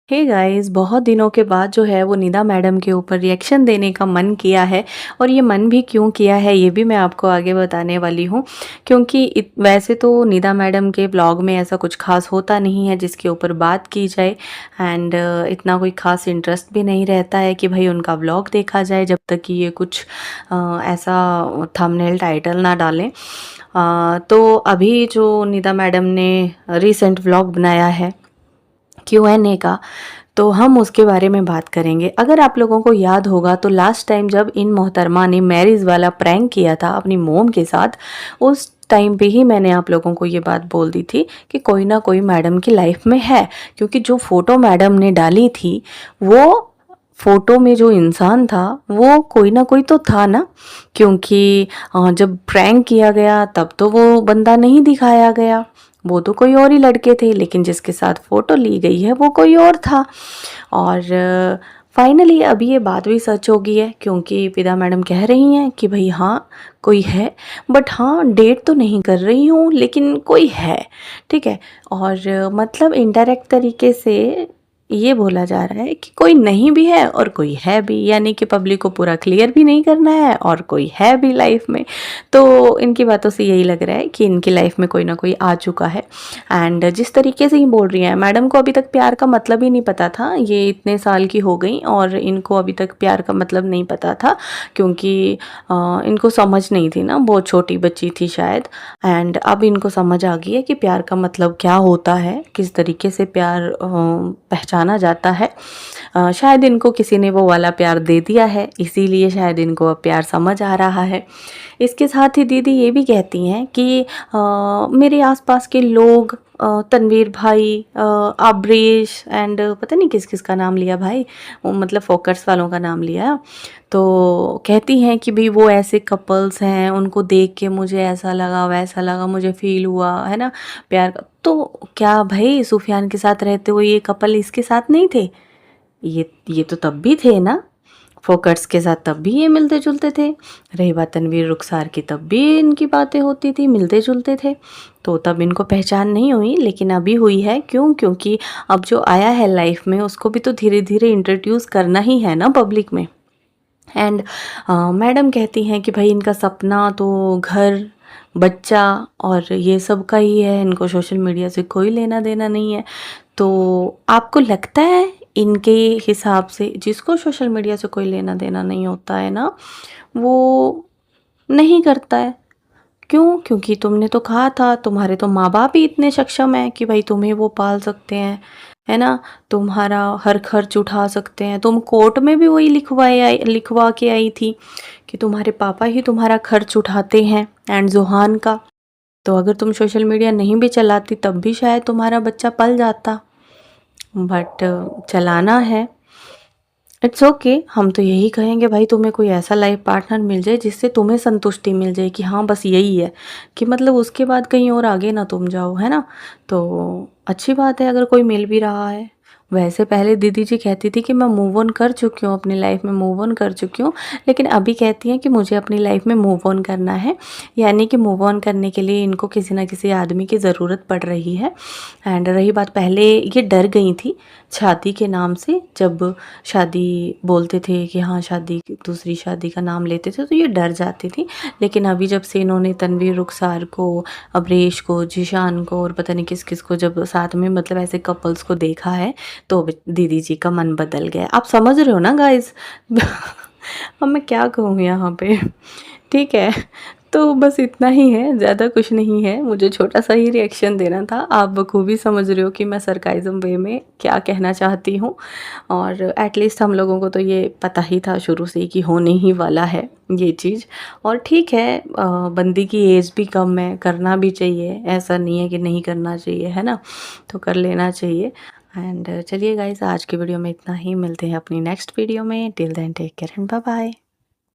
Hey guys, बहुत दिनों के बाद जो है वो निदा मैडम के ऊपर रिएक्शन देने का मन किया है। और ये मन भी क्यों किया है ये भी मैं आपको आगे बताने वाली हूँ। क्योंकि वैसे तो निदा मैडम के ब्लॉग में ऐसा कुछ खास होता नहीं है जिसके ऊपर बात की जाए। एंड इतना कोई खास इंटरेस्ट भी नहीं रहता है कि भाई उनका ब्लॉग देखा जाए जब तक कि ये कुछ ऐसा थंबनेल टाइटल ना डालें। तो अभी जो निदा मैडम ने रिसेंट व्लॉग बनाया है Q&A का, तो हम उसके बारे में बात करेंगे। अगर आप लोगों को याद होगा तो लास्ट टाइम जब इन मोहतरमा ने मैरिज वाला प्रैंक किया था अपनी मोम के साथ, उस टाइम पे ही मैंने आप लोगों को ये बात बोल दी थी कि कोई ना कोई मैडम की लाइफ में है। क्योंकि जो फ़ोटो मैडम ने डाली थी, वो फ़ोटो में जो इंसान था वो कोई ना कोई तो था ना। क्योंकि जब प्रैंक किया गया तब तो वो बंदा नहीं दिखाया गया, वो तो कोई और ही लड़के थे, लेकिन जिसके साथ फ़ोटो ली गई है वो कोई और था। और फाइनली अभी ये बात भी सच हो गई है, क्योंकि पिदा मैडम कह रही हैं कि भाई हाँ कोई है, बट हाँ डेट तो नहीं कर रही हूँ लेकिन कोई है। ठीक है। और मतलब इनडायरेक्ट तरीके से ये बोला जा रहा है कि कोई नहीं भी है और कोई है भी, यानी कि पब्लिक को पूरा क्लियर भी नहीं करना है और कोई है भी लाइफ में। तो इनकी बातों से यही लग रहा है कि इनकी लाइफ में कोई ना कोई आ चुका है। एंड जिस तरीके से ही बोल रही हैं, मैडम को अभी तक प्यार का मतलब ही नहीं पता था। ये इतने साल की हो गई और इनको अभी तक प्यार का मतलब नहीं पता था, क्योंकि इनको समझ नहीं थी ना, बहुत छोटी बच्ची थी शायद। एंड अब इनको समझ आ गई है कि प्यार का मतलब क्या होता है, किस तरीके से प्यार पहचाना जाता है। शायद इनको किसी ने वो वाला प्यार दे दिया है, इसीलिए शायद इनको अब प्यार समझ आ रहा है। इसके साथ ही दीदी ये भी कहती हैं कि मेरे आसपास के लोग, तनवीर भाई, आब्रेश एंड पता नहीं किस किस का नाम लिया भाई, वो मतलब फोकस वालों का नाम लिया। तो कहती हैं कि भाई वो ऐसे कपल्स हैं, उनको देख के मुझे ऐसा लगा वैसा लगा, मुझे फील हुआ है ना प्यार का। तो क्या भाई सुफियान के साथ रहते हुए ये कपल इसके साथ नहीं थे? ये तो तब भी थे ना, फोकट्स के साथ तब भी ये मिलते जुलते थे। रही बात तनवीर रुखसार की, तब भी इनकी बातें होती थी, मिलते जुलते थे। तो तब इनको पहचान नहीं हुई, लेकिन अभी हुई है। क्यों? क्योंकि अब जो आया है लाइफ में उसको भी तो धीरे धीरे इंट्रोड्यूस करना ही है ना पब्लिक में। एंड मैडम कहती हैं कि भाई इनका सपना तो घर, बच्चा और ये सब का ही है, इनको सोशल मीडिया से कोई लेना देना नहीं है। तो आपको लगता है इनके हिसाब से जिसको सोशल मीडिया से कोई लेना देना नहीं होता है ना, वो नहीं करता है? क्यों? क्योंकि तुमने तो कहा था तुम्हारे तो माँ बाप ही इतने सक्षम हैं कि भाई तुम्हें वो पाल सकते हैं, है ना, तुम्हारा हर खर्च उठा सकते हैं। तुम कोर्ट में भी वही लिखवा के आई थी कि तुम्हारे पापा ही तुम्हारा खर्च उठाते हैं एंड जोहान का। तो अगर तुम सोशल मीडिया नहीं भी चलाती तब भी शायद तुम्हारा बच्चा पल जाता, बट चलाना है। It's okay. हम तो यही कहेंगे भाई तुम्हें कोई ऐसा लाइफ पार्टनर मिल जाए जिससे तुम्हें संतुष्टि मिल जाए कि हाँ बस यही है, कि मतलब उसके बाद कहीं और आगे ना तुम जाओ, है ना। तो अच्छी बात है अगर कोई मिल भी रहा है। वैसे पहले दीदी जी कहती थी कि मैं मूव ऑन कर चुकी हूँ, अपनी लाइफ में मूव ऑन कर चुकी हूँ, लेकिन अभी कहती हैं कि मुझे अपनी लाइफ में मूव ऑन करना है। यानी कि मूव ऑन करने के लिए इनको किसी ना किसी आदमी की ज़रूरत पड़ रही है। एंड रही बात, पहले ये डर गई थी शादी के नाम से, जब शादी बोलते थे कि हाँ शादी, दूसरी शादी का नाम लेते थे तो ये डर जाती थी। लेकिन अभी जब से इन्होंने तनवीर रुखसार को, अब्रेश को, जीशान को और पता नहीं किस किस को जब साथ में मतलब ऐसे कपल्स को देखा है, तो दीदी जी का मन बदल गया। आप समझ रहे हो ना गाइस? अब मैं क्या कहूँ यहाँ पे। ठीक है। तो बस इतना ही है, ज़्यादा कुछ नहीं है। मुझे छोटा सा ही रिएक्शन देना था। आप बखूबी समझ रहे हो कि मैं सरकाइज़म वे में क्या कहना चाहती हूँ। और एटलीस्ट हम लोगों को तो ये पता ही था शुरू से ही कि होने ही वाला है ये चीज़। और ठीक है, बंदी की एज भी कम है, करना भी चाहिए, ऐसा नहीं है कि नहीं करना चाहिए, है ना। तो कर लेना चाहिए। एंड चलिए गाइस, आज की वीडियो में इतना ही। मिलते हैं अपनी नेक्स्ट वीडियो में। Till then take care and bye bye.